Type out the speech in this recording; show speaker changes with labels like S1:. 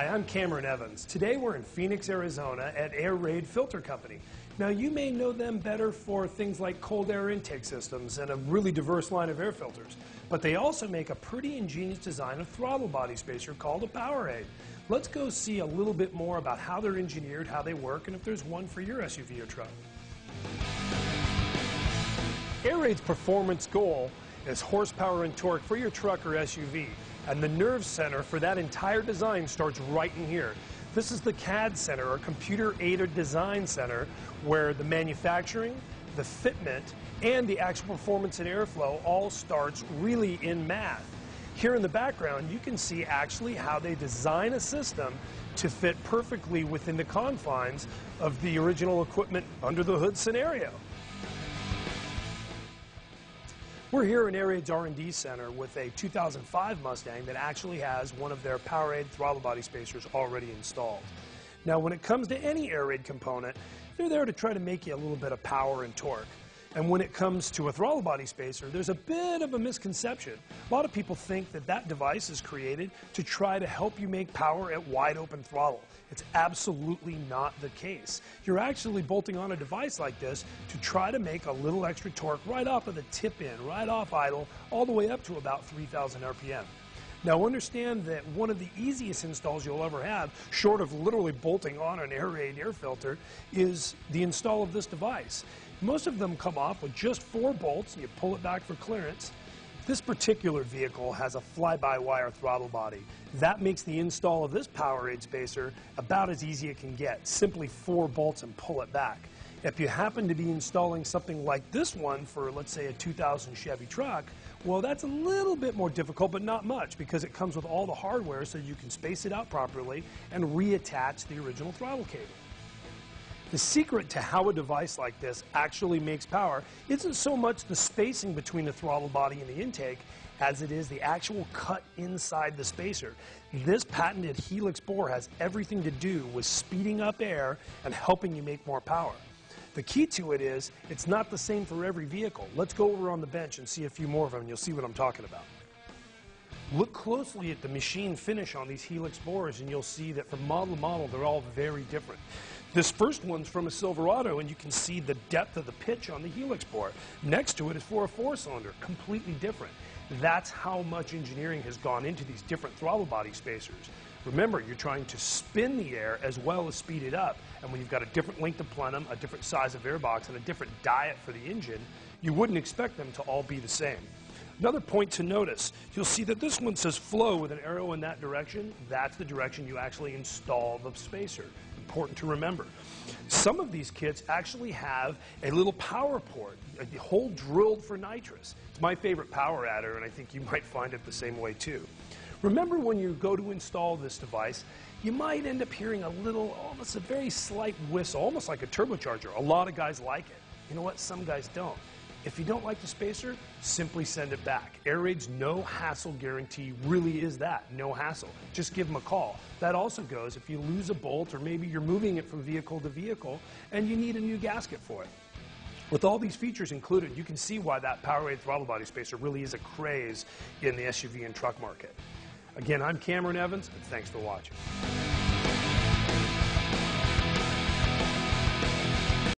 S1: Hi, I'm Cameron Evans. Today we're in Phoenix, Arizona at Airaid Filter Company. Now you may know them better for things like cold air intake systems and a really diverse line of air filters, but they also make a pretty ingenious design of throttle body spacer called a PowerAid. Let's go see a little bit more about how they're engineered, how they work, and if there's one for your SUV or truck. Airaid's performance goal is horsepower and torque for your truck or SUV. And the nerve center for that entire design starts right in here. This is the CAD center, or Computer Aided Design Center, where the manufacturing, the fitment, and the actual performance and airflow all starts really in math. Here in the background, you can see actually how they design a system to fit perfectly within the confines of the original equipment under the hood scenario. We're here in Airaid's R&D Center with a 2005 Mustang that actually has one of their PowerAid throttle body spacers already installed. Now, when it comes to any Airaid component, they're there to try to make you a little bit of power and torque. And when it comes to a throttle body spacer, there's a bit of a misconception. A lot of people think that that device is created to try to help you make power at wide open throttle. It's absolutely not the case. You're actually bolting on a device like this to try to make a little extra torque right off of the tip in, right off idle, all the way up to about 3,000 RPM. Now understand that one of the easiest installs you'll ever have, short of literally bolting on an Airaid air filter, is the install of this device. Most of them come off with just 4 bolts, and you pull it back for clearance. This particular vehicle has a fly-by-wire throttle body. That makes the install of this PowerAid spacer about as easy as it can get. Simply 4 bolts and pull it back. If you happen to be installing something like this one for, let's say, a 2000 Chevy truck, well, that's a little bit more difficult, but not much, because it comes with all the hardware so you can space it out properly and reattach the original throttle cable. The secret to how a device like this actually makes power isn't so much the spacing between the throttle body and the intake as it is the actual cut inside the spacer. This patented helix bore has everything to do with speeding up air and helping you make more power. The key to it is, it's not the same for every vehicle. Let's go over on the bench and see a few more of them, and you'll see what I'm talking about. Look closely at the machine finish on these helix bores, and you'll see that from model to model, they're all very different. This first one's from a Silverado, and you can see the depth of the pitch on the helix bore. Next to it is for a 4-cylinder, completely different. That's how much engineering has gone into these different throttle body spacers. Remember, you're trying to spin the air as well as speed it up, and when you've got a different length of plenum, a different size of airbox, and a different diet for the engine, you wouldn't expect them to all be the same. Another point to notice, you'll see that this one says flow with an arrow in that direction. That's the direction you actually install the spacer. Important to remember. Some of these kits actually have a little power port, a hole drilled for nitrous. It's my favorite power adder, and I think you might find it the same way too. Remember, when you go to install this device, you might end up hearing a little, almost a very slight whistle, almost like a turbocharger. A lot of guys like it. You know what? Some guys don't. If you don't like the spacer, simply send it back. Airaid's no hassle guarantee really is that, no hassle. Just give them a call. That also goes if you lose a bolt, or maybe you're moving it from vehicle to vehicle and you need a new gasket for it. With all these features included, you can see why that PowerAid throttle body spacer really is a craze in the SUV and truck market. Again, I'm Cameron Evans, and thanks for watching.